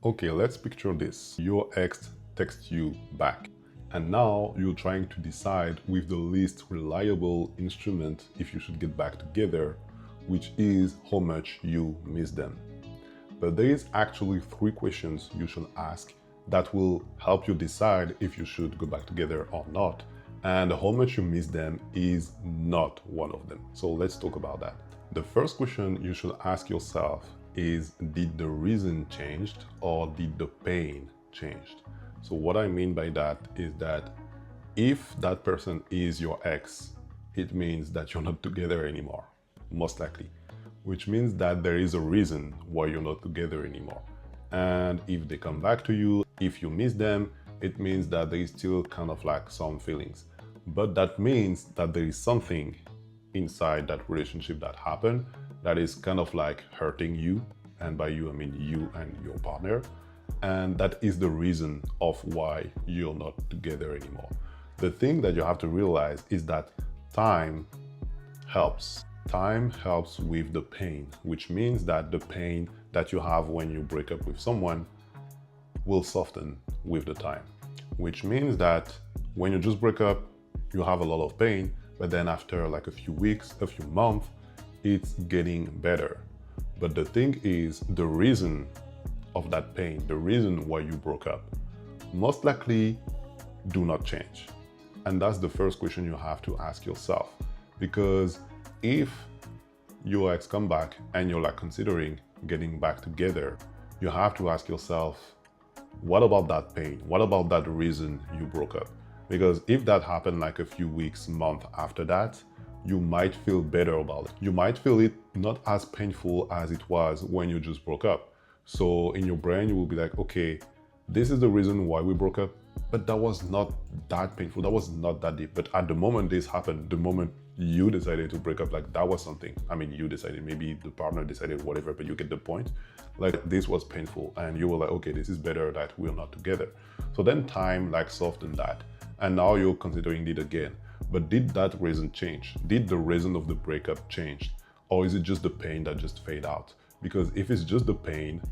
Okay, let's picture this. Your ex texts you back, and now you're trying to decide with the least reliable instrument if you should get back together, which is how much you miss them. But there is actually 3 questions you should ask that will help you decide if you should go back together or not. And how much you miss them is not one of them. So let's talk about that. The first question you should ask yourself is, did the reason changed or did the pain changed? So what I mean by that is that if that person is your ex, it means that you're not together anymore, most likely, which means that there is a reason why you're not together anymore. And if they come back to you, if you miss them, it means that there is still kind of like some feelings. But that means that there is something inside that relationship that happened that is kind of like hurting you. And by you, I mean you and your partner. And that is the reason of why you're not together anymore. The thing that you have to realize is that time helps. Time helps with the pain, which means that the pain that you have when you break up with someone will soften with the time, which means that when you just break up, you have a lot of pain, but then after like a few weeks, a few months, it's getting better. But the thing is, the reason of that pain, the reason why you broke up, most likely do not change. And that's the first question you have to ask yourself. Because if your ex come back and you're like considering getting back together, you have to ask yourself, what about that pain? What about that reason you broke up? Because if that happened like a few weeks, month after that, you might feel better about it. You might feel it not as painful as it was when you just broke up. So in your brain, you will be like, okay, this is the reason why we broke up, but that was not that painful. That was not that deep. But at the moment this happened, the moment you decided to break up, like that was something. I mean, you decided, maybe the partner decided, whatever, but you get the point. Like this was painful and you were like, okay, this is better that we're not together. So then time like softened that. And now you're considering it again. But did that reason change? Did the reason of the breakup change? Or is it just the pain that just fade out? Because if it's just the pain,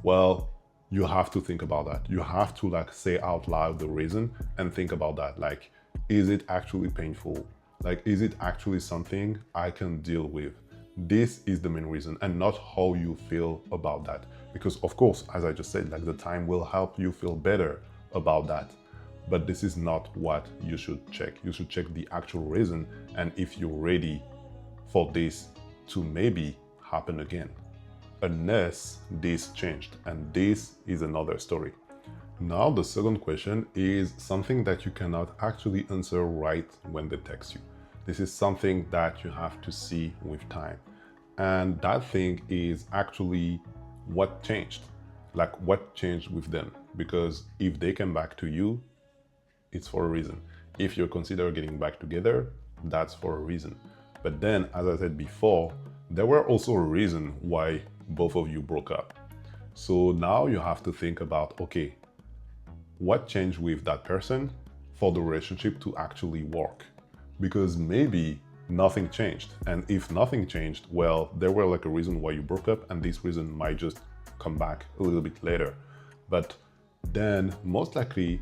well, you have to think about that. You have to like say out loud the reason and think about that. Like, is it actually painful? Like, is it actually something I can deal with? This is the main reason, and not how you feel about that. Because of course, as I just said, like the time will help you feel better about that. But this is not what you should check. You should check the actual reason and if you're ready for this to maybe happen again. Unless this changed, and this is another story. Now the second question is something that you cannot actually answer right when they text you. This is something that you have to see with time. And that thing is actually what changed. Like what changed with them. Because if they come back to you, it's for a reason. If you consider getting back together, that's for a reason. But then, as I said before, there were also a reason why both of you broke up. So now you have to think about, okay, what changed with that person for the relationship to actually work? Because maybe nothing changed. And if nothing changed, well, there were like a reason why you broke up, and this reason might just come back a little bit later. But then most likely,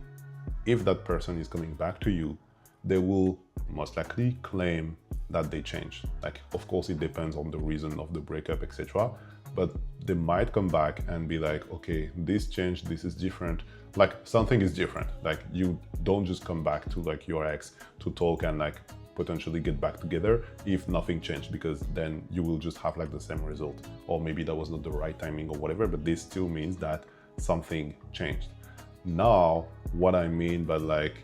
if that person is coming back to you, they will most likely claim that they changed. Like, of course, it depends on the reason of the breakup, etc. But they might come back and be like, okay, this changed, this is different. Like something is different. Like you don't just come back to like your ex to talk and like potentially get back together if nothing changed, because then you will just have like the same result. Or maybe that was not the right timing or whatever, but this still means that something changed. Now, what I mean by like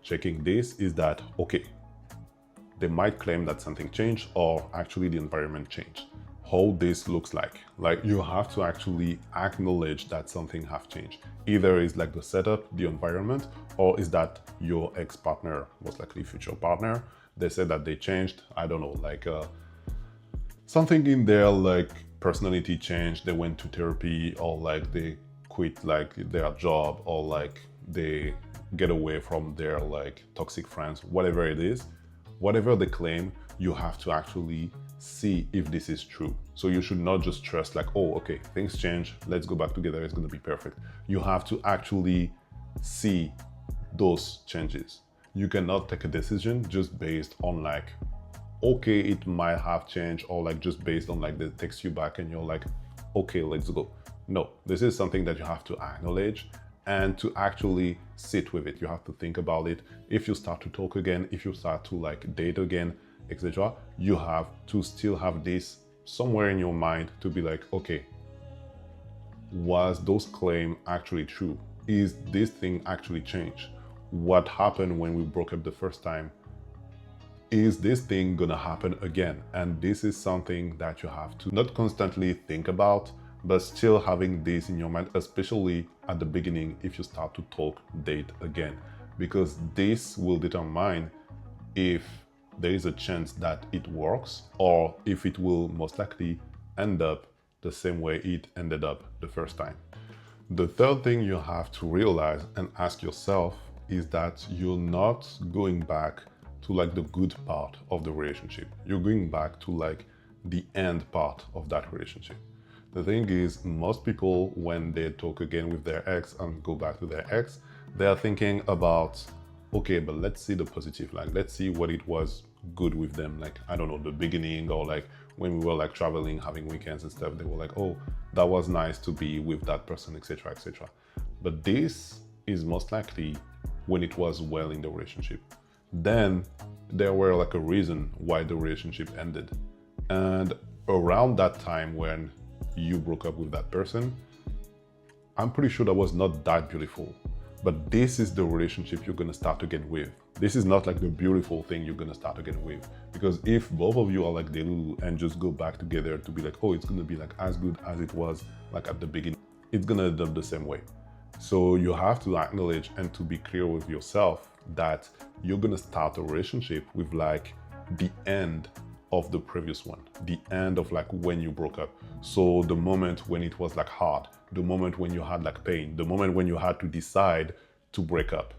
checking this is that, okay, they might claim that something changed or actually the environment changed. How this looks like you have to actually acknowledge that something have changed. Either is like the setup, the environment, or is that your ex-partner, most likely future partner, they said that they changed, I don't know, like something in their like personality changed, they went to therapy, or like they quit like their job, or like they get away from their like toxic friends, whatever it is, whatever they claim, you have to actually see if this is true. So you should not just trust like, oh, okay, things change, let's go back together, it's gonna be perfect. You have to actually see those changes. You cannot take a decision just based on like, okay, it might have changed, or like just based on like they text you back and you're like, okay, let's go. No, this is something that you have to acknowledge and to actually sit with it. You have to think about it. If you start to talk again, if you start to like date again, etc., you have to still have this somewhere in your mind to be like, okay, was those claims actually true? Is this thing actually changed? What happened when we broke up the first time? Is this thing gonna happen again? And this is something that you have to not constantly think about, but still having this in your mind, especially at the beginning if you start to talk, date again, because this will determine if there is a chance that it works or if it will most likely end up the same way it ended up the first time. The third thing you have to realize and ask yourself is that you're not going back to like the good part of the relationship. You're going back to like the end part of that relationship. The thing is, most people, when they talk again with their ex and go back to their ex, they are thinking about, okay, but let's see the positive, like let's see what it was good with them. Like, I don't know, the beginning, or like when we were like traveling, having weekends and stuff, they were like, oh, that was nice to be with that person, etc., etc. But this is most likely when it was well in the relationship. Then there were like a reason why the relationship ended. And around that time when you broke up with that person, I'm pretty sure that was not that beautiful. But this is the relationship you're gonna start again with. This is not like the beautiful thing you're gonna start again with. Because if both of you are like delulu and just go back together to be like, oh, it's gonna be like as good as it was like at the beginning, it's gonna end up the same way. So you have to acknowledge and to be clear with yourself that you're gonna start a relationship with like the end of the previous one, the end of like when you broke up. So the moment when it was like hard, the moment when you had like pain, the moment when you had to decide to break up.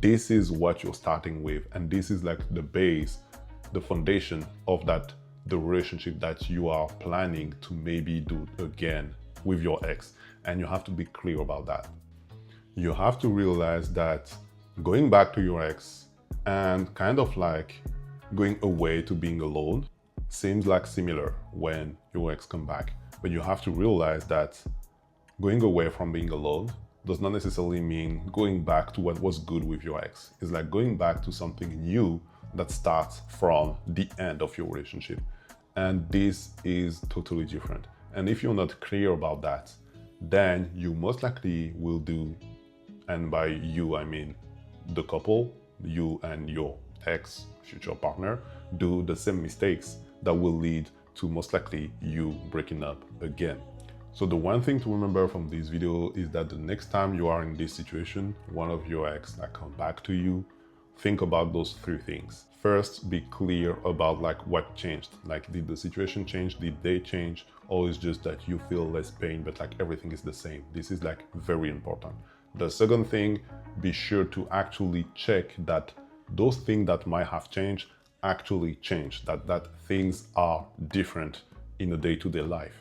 This is what you're starting with, and this is like the base, the foundation of that, the relationship that you are planning to maybe do again with your ex. And you have to be clear about that. You have to realize that going back to your ex and kind of like going away to being alone seems like similar when your ex come back. But you have to realize that going away from being alone does not necessarily mean going back to what was good with your ex. It's like going back to something new that starts from the end of your relationship. And this is totally different. And if you're not clear about that, then you most likely will do, and by you, I mean the couple, you and your ex, future partner, do the same mistakes that will lead to most likely you breaking up again. So the one thing to remember from this video is that the next time you are in this situation, one of your ex that come back to you, think about those three things. First, be clear about like what changed. Like, did the situation change? Did they change? Or is just that you feel less pain, but like everything is the same? This is like very important. The second thing, be sure to actually check that those things that might have changed actually changed, that things are different in a day-to-day life.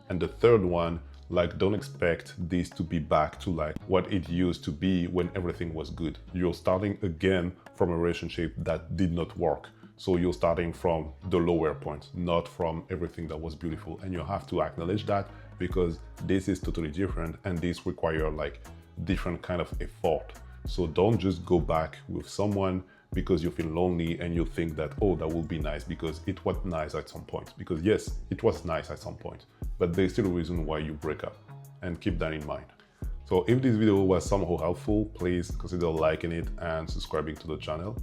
And the third one, like, don't expect this to be back to like what it used to be when everything was good. You're starting again from a relationship that did not work. So you're starting from the lower point, not from everything that was beautiful. And you have to acknowledge that, because this is totally different and this requires like different kind of effort. So don't just go back with someone because you feel lonely and you think that, oh, that will be nice because it was nice at some point. Because yes, it was nice at some point, but there's still a reason why you break up, and keep that in mind. So if this video was somehow helpful, please consider liking it and subscribing to the channel.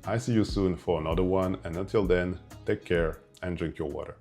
I see you soon for another one, and until then, take care and drink your water.